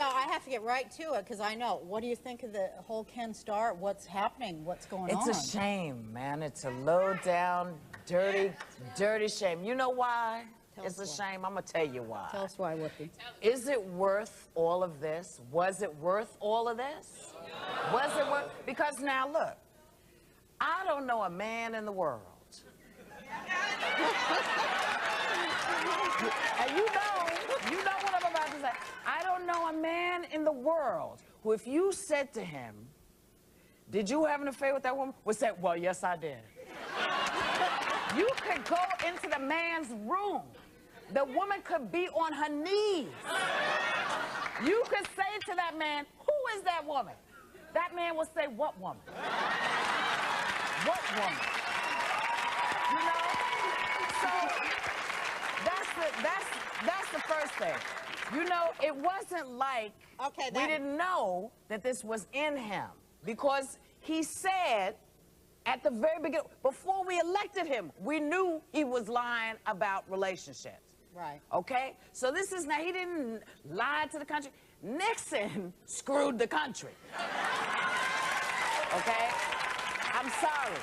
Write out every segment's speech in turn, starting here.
No, I have to get right to it because I know. What do you think of the whole Ken Starr? What's happening? What's going on? It's a shame, man. It's a low down, dirty, dirty shame. You know why? It's a shame. I'm going to tell you why. Tell us why, Whoopi. Is it worth all of this? Was it worth all of this? Was it worth? Because now, look, I don't know a man in the world. And you know what I'm about to say. I don't know a man in the world who, if you said to him, did you have an affair with that woman? Would say, well, yes, I did. You could go into the man's room. The woman could be on her knees. You could say to that man, who is that woman? That man will say, what woman? What woman? You know? So that's the first thing. You know, it wasn't like we didn't know that this was in him, because he said at the very beginning, before we elected him, we knew he was lying about relationships. Right. Okay? So this is now, he didn't lie to the country. Nixon screwed the country. Okay? I'm sorry.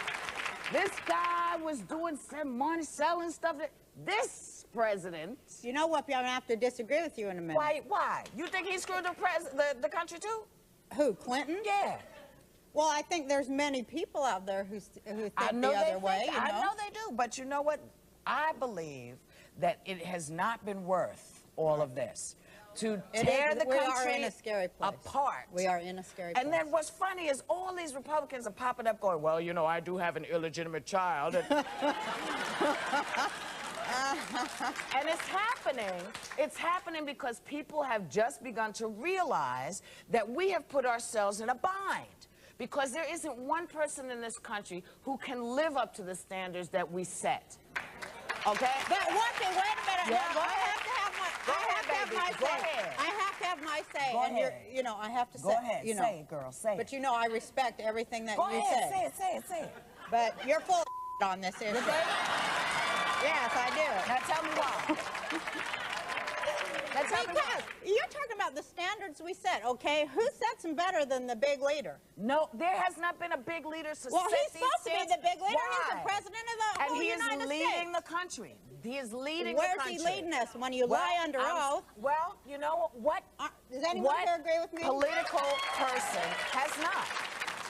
This guy was doing some money, selling stuff. This president... You know what? I'm going to have to disagree with you in a minute. Why? You think he screwed the country too? Who, Clinton? Yeah. Well, I think there's many people out there who think the other way. You know? I know they do, but you know what? I believe that it has not been worth all of this to tear the country apart. We are in a scary place. And then what's funny is all these Republicans are popping up going, well, you know, I do have an illegitimate child. And it's happening because people have just begun to realize that we have put ourselves in a bind. Because there isn't one person in this country who can live up to the standards that we set. Okay? But wait a minute. Yeah, I have to have my say. I have to have my say. Go and ahead. You know, I have to say. Go ahead. You know, say it, girl. Say it. But you know, I respect everything that Go you ahead. say. Say it. But you're full of on this issue. Yes, I do. Now tell me why. Because you're talking about the standards we set, okay? Who sets them better than the big leader? No, there has not been a big leader to set these Well, he's supposed to be the big leader. Why? He's the president of the whole United States. And he is leading the country. He is leading the country. Where's he leading us when you lie under oath? Well, you know what? Does anyone here agree with me? Political person has not.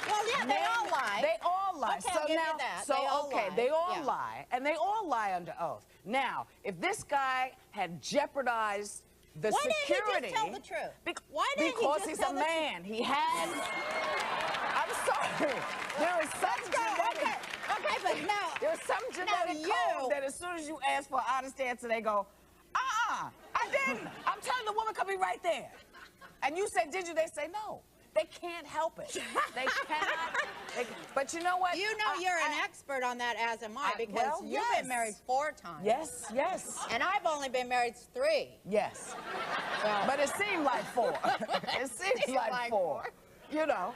Well, yeah, they all lie. They all lie. Okay, I'll give you that. So, they all lie. They all lie. And they all lie under oath. Now, if this guy had jeopardized the security... Why didn't he just tell the truth? Because he's a man. He has... I'm sorry. There is some genetic... Okay, but now... There's some genetic code that as soon as you ask for an honest answer, they go, I didn't. I'm telling the woman could be right there. And you say, did you? They say, no. They can't help it. They cannot. But you know what? You know you're an expert on that, as am I, because you've been married 4 times. Yes. And I've only been married 3. Yes. But it seemed like 4. It seems like 4. You know.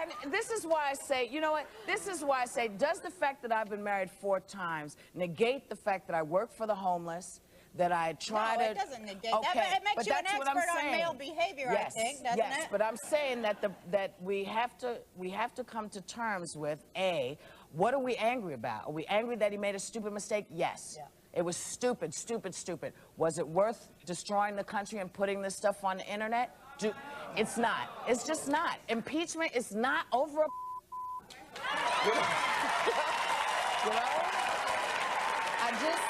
And this is why I say, you know what? This is why I say, does the fact that I've been married 4 times negate the fact that I work for the homeless? That I try to... No, it doesn't negate that, but it makes you an expert on male behavior, I think, doesn't it? Yes, but I'm saying that we have to come to terms with, A, what are we angry about? Are we angry that he made a stupid mistake? Yes. Yeah. It was stupid. Was it worth destroying the country and putting this stuff on the internet? It's not. It's just not. Impeachment is not over a... You know? I just...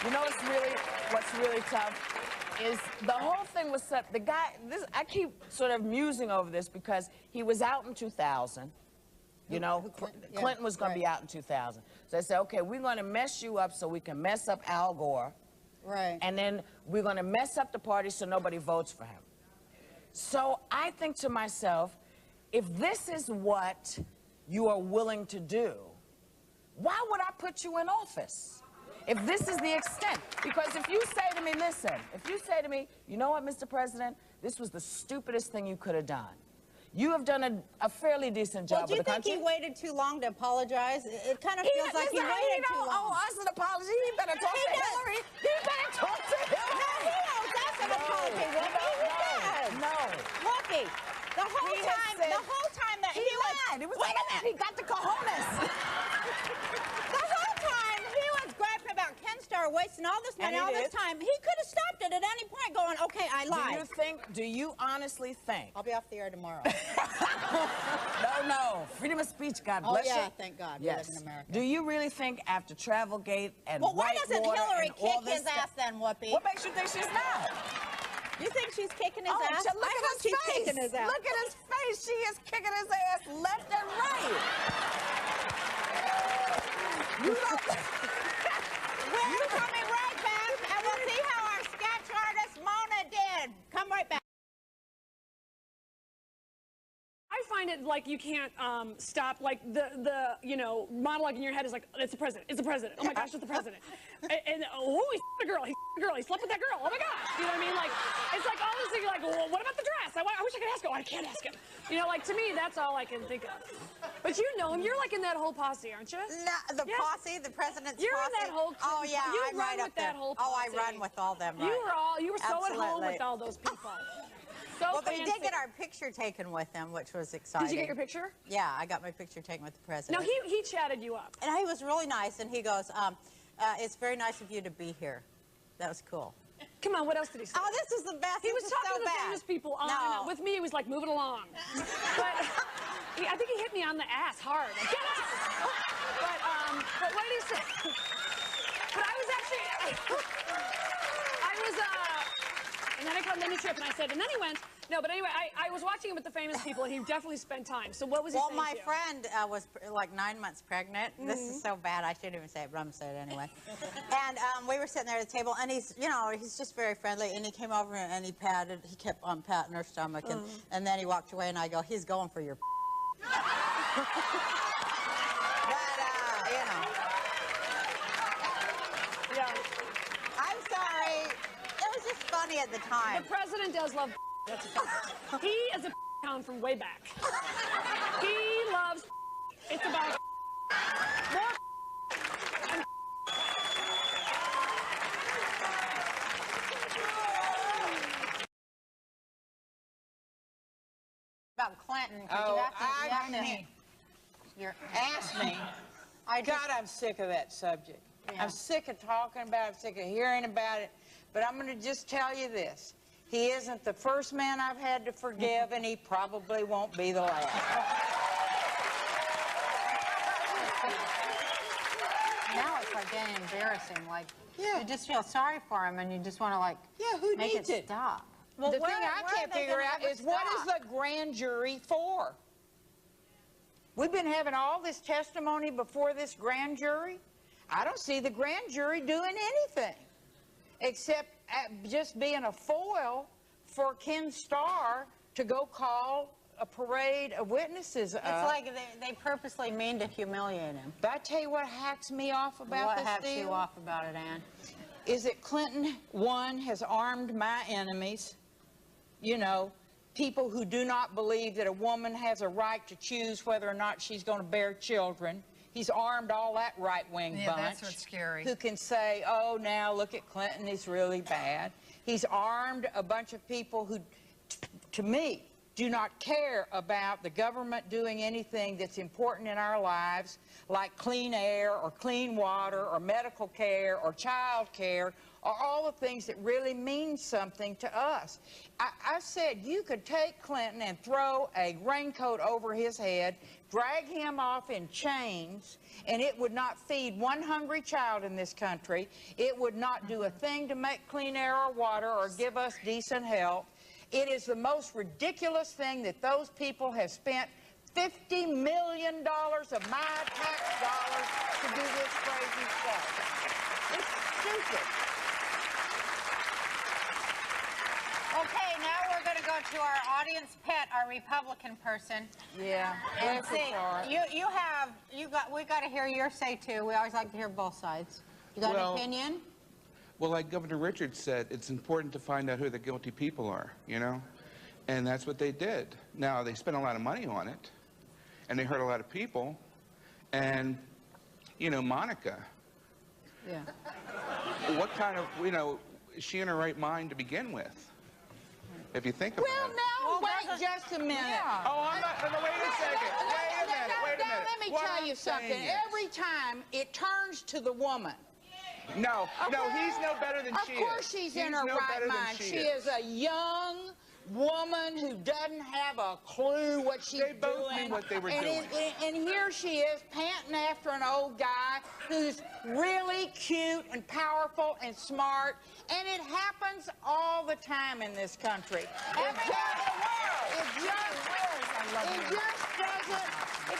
You know what's really tough is the whole thing was set. The guy, I keep sort of musing over this because he was out in 2000. You know, Clinton was going to be out in 2000. So they said, okay, we're going to mess you up so we can mess up Al Gore. Right. And then we're going to mess up the party so nobody votes for him. So I think to myself, if this is what you are willing to do, why would I put you in office? If this is the extent. Because if you say to me, listen, if you say to me, you know what, Mr. President, this was the stupidest thing you could have done. You have done a fairly decent job Well, do you with the think country. he waited too long to apologize? It kind of feels like he waited too long. Oh, us an apology. He better talk to Hillary. He better talk to Hillary. No, he owes us an apology, Whoopi. He does. No. Whoopi, the whole time that he lied. It was, wait a minute. He got the cojones. The whole time he was griping about Ken Starr wasting all this money, And all he this did. time. He could have stopped it at any point going, okay, I lied. Do you honestly think? I'll be off the air tomorrow. No. Freedom of speech, God Oh, bless you. yeah, thank God. We Yes. live in America. Do you really think after Travelgate and Well, why Whitewater doesn't Hillary and all kick this his ass then, Whoopi? What makes you think she's not? You think she's kicking his ass? Look I at hope his she's face. kicking his ass. Look at his face. She is kicking his ass left and right. You don't... We're coming right back, and we'll see how our sketch artist Mona did. Come right back. I find it like you can't stop, like the monologue in your head is like, it's the president, it's the president, oh my gosh, it's the president. and oh, he f***ed a girl, he slept with that girl, oh my gosh. You know what I mean? Like, it's like all this thing, like, well, what about the dress? I wish I could ask him. Oh, I can't ask him. You know, like, to me, that's all I can think of. But you know him, you're like in that whole posse, aren't you? No, the posse, the president's You're posse. in that whole Oh yeah, you I'm run right with up there. that whole Oh, I posse. run with all them. Right. You were so at home Absolutely. with all those people. So Well, we fancy. did get our picture taken with him, which was exciting. Did you get your picture? Yeah, I got my picture taken with the president. No, he chatted you up. And he was really nice, and he goes, it's very nice of you to be here. That was cool. Come on, what else did he say? Oh, this is the best. He was This is talking so to the bad. famous people on No. and on. With me, he was like, move it along. But I think he hit me on the ass hard. Like, get up! But what did he say? But I was actually, and then I called Lenny Tripp and I said, and then he went, no, but anyway, I was watching him with the famous people and he definitely spent time. So what was he Well, saying my to you? friend was like 9 months pregnant. This is so bad, I shouldn't even say it, but I'm going to say it anyway. And we were sitting there at the table, and he's just very friendly, and he came over and he kept on patting her stomach, and then he walked away, and I go, he's going for your But, Yeah. I'm sorry. It was just funny at the time. The president does love that's a fact. He is a hound from way back. He loves it's about more and About Clinton. Oh, Ask me. God, I'm sick of that subject. Yeah. I'm sick of talking about it, I'm sick of hearing about it. But I'm going to just tell you this. He isn't the first man I've had to forgive, and he probably won't be the last. Now it's like getting embarrassing. Like, Yeah. you just feel sorry for him, and you just want to, like, Yeah, who make needs it it? stop. The thing I can't figure out is what is the grand jury for? We've been having all this testimony before this grand jury. I don't see the grand jury doing anything except just being a foil for Ken Starr to go call a parade of witnesses up. It's like they purposely mean to humiliate him. But I tell you what hacks me off about What this hacks deal you off about it, Ann? is that Clinton, one, has armed my enemies, you know, people who do not believe that a woman has a right to choose whether or not she's going to bear children. He's armed all that right-wing bunch. Yeah, that's what's scary. Who can say, oh, now look at Clinton, he's really bad. He's armed a bunch of people who, to me, do not care about the government doing anything that's important in our lives, like clean air or clean water or medical care or child care, or all the things that really mean something to us. I said you could take Clinton and throw a raincoat over his head, drag him off in chains, and it would not feed one hungry child in this country. It would not do a thing to make clean air or water or give us decent health. It is the most ridiculous thing that those people have spent $50 million of my tax dollars to do this crazy stuff. It's stupid. Okay, now we're going to go to our audience pet, our Republican person. Yeah. And bless his see, heart. we got to hear your say too. We always like to hear both sides. You got Well, an opinion? Well, like Governor Richards said, it's important to find out who the guilty people are, you know? And that's what they did. Now, they spent a lot of money on it, and they hurt a lot of people. And, you know, Monica, Yeah. what kind of, you know, is she in her right mind to begin with? If you think about Well, it. now, wait just a minute. Oh, I'm not, no, wait a second. Wait a minute. Now, let me What tell I'm you something. saying is- Every time it turns to the woman. No, no, he's no better than she is. Of course she's in her no right better than mind. She is a young woman who doesn't have a clue what she's doing. They both knew what they were doing. And here she is panting after an old guy who's really cute and powerful and smart. And it happens all the time in this country. It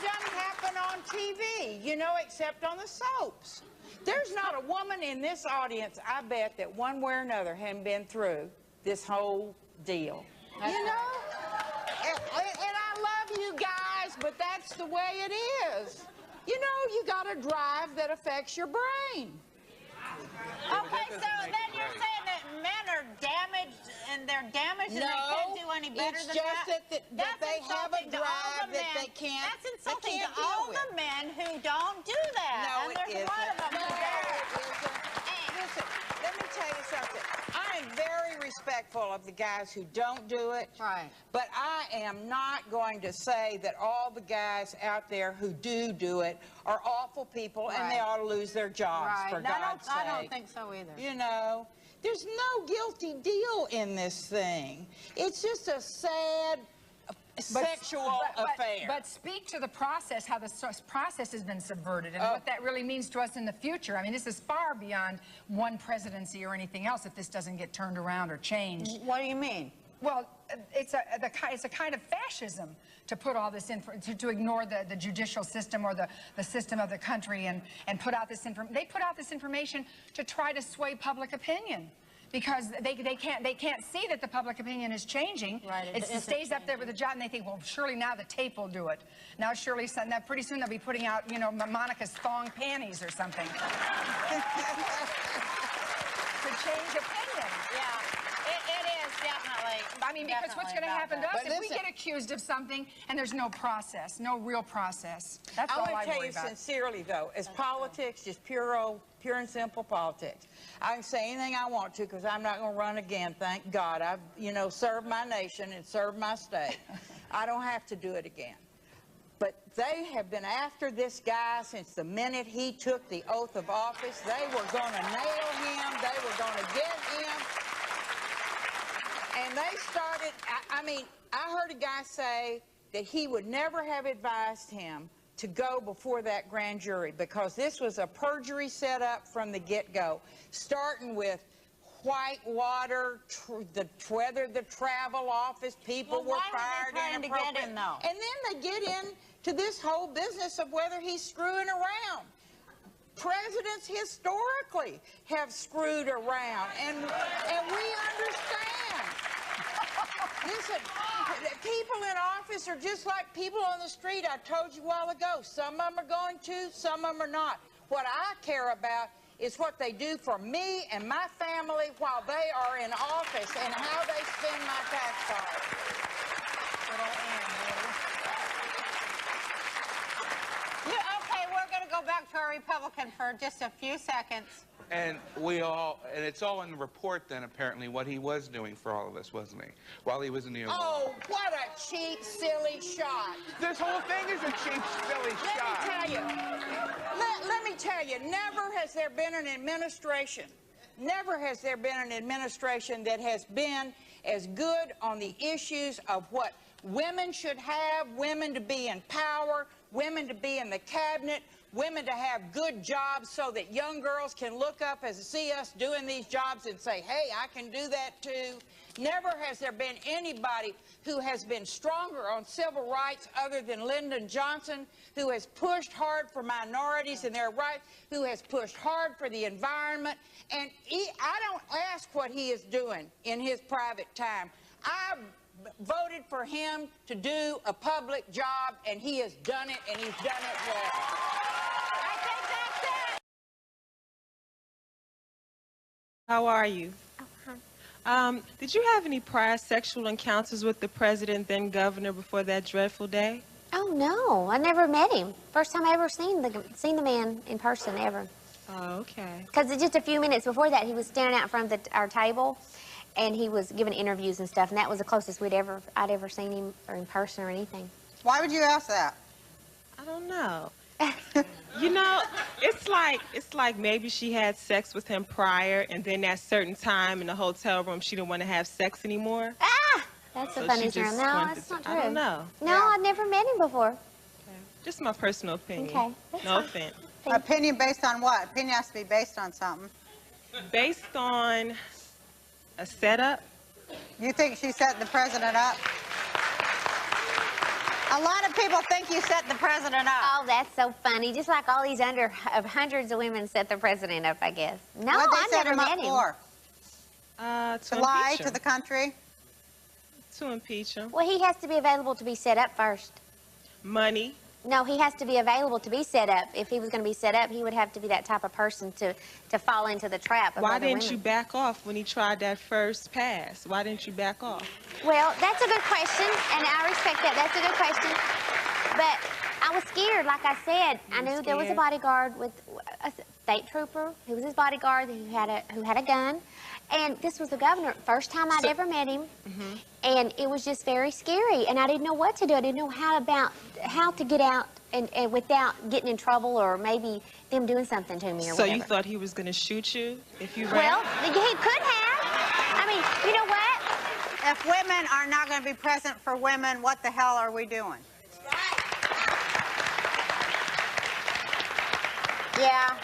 doesn't happen on TV, you know, except on the soaps. There's not a woman in this audience, I bet, that one way or another hadn't been through this whole deal. You know? And I love you guys, but that's the way it is. You know, you got a drive that affects your brain. Okay, so then you're saying that men are damaged and they're damaged and they can't do any better than that? No, it's just that they have a drive that they can't. That's insulting can't to all deal with. the men who don't do that. No, and it there's a lot of them isn't. who No, don't. it isn't. Listen, let me tell you something. I am very respectful of the guys who don't do it. Right. But I am not going to say that all the guys out there who do it are awful people and they Right. ought to lose their jobs, Right. for No, God's sake. I don't think so either. You know, there's no guilty deal in this thing. It's just a sad sexual affair. But speak to the process, how the process has been subverted and what that really means to us in the future. I mean, this is far beyond one presidency or anything else if this doesn't get turned around or changed. What do you mean? Well, it's a kind of fascism to put all this in, to ignore the judicial system or the system of the country and put out this information. They put out this information to try to sway public opinion. Because they can't see that the public opinion is changing. Right, It stays up there with the job, and they think, well, surely now the tape will do it. Now, surely, now pretty soon they'll be putting out, you know, Monica's thong panties or something. To change opinion. Yeah, it is definitely. I mean, because what's going to happen to us if we get accused of something and there's no process, no real process? That's all I want to tell worry you about. sincerely, though, as politics, just pure and simple politics. I can say anything I want to because I'm not going to run again, thank God. I've, you know, served my nation and served my state. I don't have to do it again. But they have been after this guy since the minute he took the oath of office. They were going to nail him. They were going to get him. And they started, I mean, I heard a guy say that he would never have advised him to go before that grand jury because this was a perjury set up from the get-go, starting with Whitewater, whether the travel office people were fired inappropriately. And then they get into this whole business of whether he's screwing around. Presidents historically have screwed around, and we understand. Listen, people in office are just like people on the street. I told you a while ago, some of them are going to, some of them are not. What I care about is what they do for me and my family while they are in office and how they spend my tax dollars. Okay, we're going to go back to our Republican for just a few seconds. And it's all in the report then, apparently, what he was doing for all of us, wasn't he? While he was in the Oval Oh, Office. what a cheap, silly shot. This whole thing is a cheap, silly shot. Let me tell you, never has there been an administration that has been as good on the issues of what women should have, women to be in power, women to be in the cabinet, women to have good jobs so that young girls can look up and see us doing these jobs and say, hey, I can do that too. Never has there been anybody who has been stronger on civil rights other than Lyndon Johnson, who has pushed hard for minorities and their rights, who has pushed hard for the environment. And I don't ask what he is doing in his private time. I voted for him to do a public job, and he has done it, and he's done it well. I think that's it. How are you? Did you have any prior sexual encounters with the president, then governor, before that dreadful day? Oh, no. I never met him. First time I ever seen the man in person, ever. Oh, okay. Because just a few minutes before that, he was standing out in front of our table, and he was giving interviews and stuff, and that was the closest I'd ever seen him or in person or anything. Why would you ask that? I don't know. You know, it's like maybe she had sex with him prior, and then at a certain time in the hotel room, she didn't want to have sex anymore. Ah! That's So a funny she story. just No, wanted that's not to- true. I don't know. No, Yeah. I've never met him before. Just my personal opinion. Okay, that's No fine. offense. Opinion based on what? Opinion has to be based on something. Based on a setup. You think she set the president up? A lot of people think you set the president up. Oh, that's so funny. Just like all these hundreds of women set the president up, I guess. No, What'd they I set never him up met him. for? To To lie impeach to him. the country? To impeach him. Well, he has to be available to be set up first. Money. No, he has to be available to be set up. If he was going to be set up, he would have to be that type of person to fall into the trap of Why other didn't women. you back off when he tried that first pass? Why didn't you back off? Well, that's a good question, and I respect that. That's a good question. But I was scared, like I said. I knew there was a scared? bodyguard with a state trooper who was his bodyguard who had a gun. And this was the governor. First time I'd ever met him. And it was just very scary. And I didn't know what to do. I didn't know how to get out and without getting in trouble or maybe them doing something to me or So whatever. you thought he was going to shoot you if you ran? Well, he could have. I mean, you know what? If women are not going to be present for women, what the hell are we doing? Yeah.